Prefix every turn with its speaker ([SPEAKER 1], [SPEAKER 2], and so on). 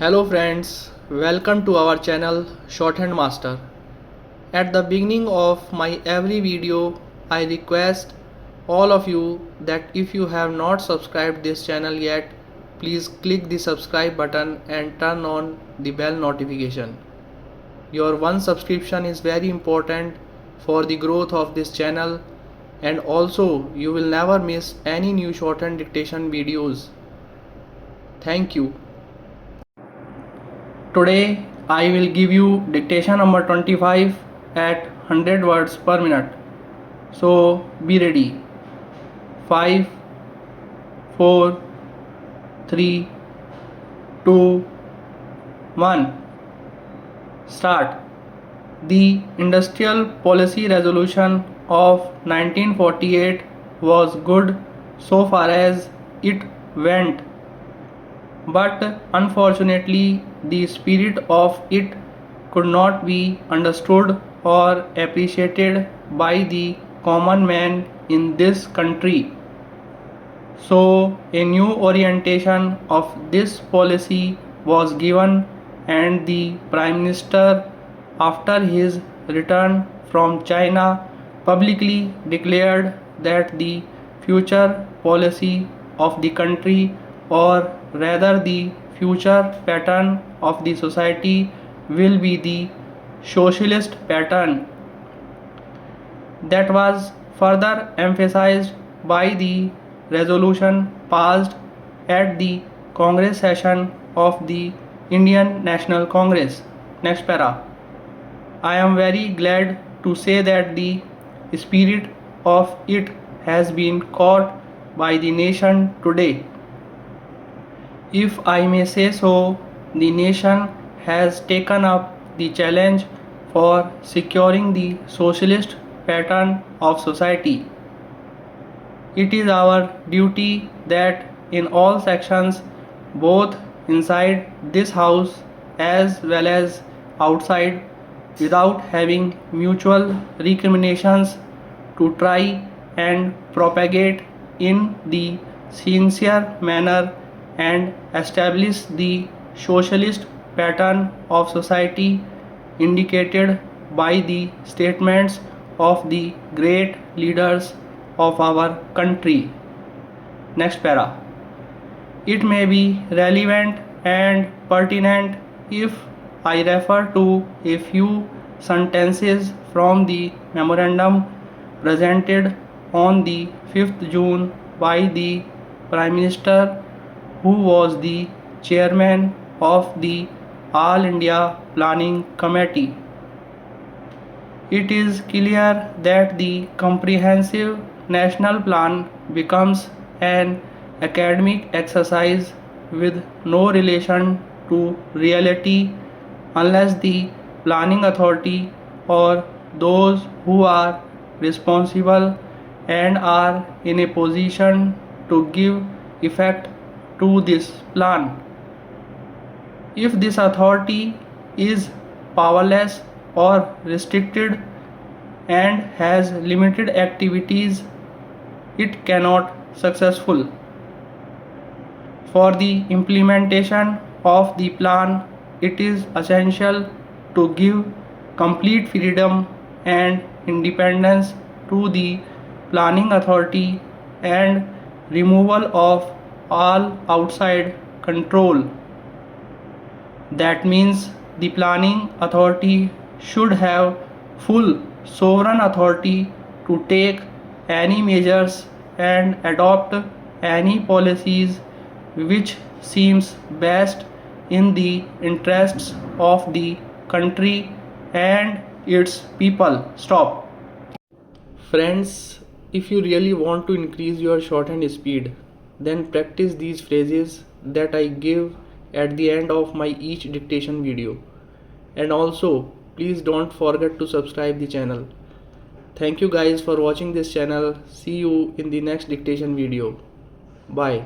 [SPEAKER 1] Hello friends, welcome to our channel Shorthand Master. At the beginning of my every video, I request all of you that if you have not subscribed this channel yet, please click the subscribe button and turn on the bell notification. Your one subscription is very important for the growth of this channel, and also you will never miss any new shorthand dictation videos. Thank you. Today I will give you dictation number 25 at 100 words per minute. So be ready. 5, 4, 3, 2, 1. Start. The Industrial Policy Resolution of 1948 was good so far as it went, but unfortunately the spirit of it could not be understood or appreciated by the common man in this country. So a new orientation of this policy was given, and the Prime Minister, after his return from China, publicly declared that the future policy of the country, or rather the future pattern of the society, will be the socialist pattern. That was further emphasized by the resolution passed at the Congress session of the Indian National Congress. Next para. I am very glad to say that the spirit of it has been caught by the nation today. If I may say so, the nation has taken up the challenge for securing the socialist pattern of society. It is our duty that in all sections, both inside this house as well as outside, without having mutual recriminations, to try and propagate in the sincere manner and establish the socialist pattern of society indicated by the statements of the great leaders of our country. Next para. It may be relevant and pertinent if I refer to a few sentences from the memorandum presented on the 5th June by the Prime Minister, who was the chairman of the All India Planning Committee. It is clear that the comprehensive national plan becomes an academic exercise with no relation to reality unless the planning authority or those who are responsible and are in a position to give effect to this plan. If this authority is powerless or restricted and has limited activities, it cannot successful. For the implementation of the plan, it is essential to give complete freedom and independence to the planning authority and removal of all outside control. That means the planning authority should have full sovereign authority to take any measures and adopt any policies which seems best in the interests of the country and its people. Stop. Friends, if you really want to increase your shorthand speed, then practice these phrases that I give at the end of my each dictation video. And also, please don't forget to subscribe the channel. Thank you guys for watching this channel. See you in the next dictation video. Bye.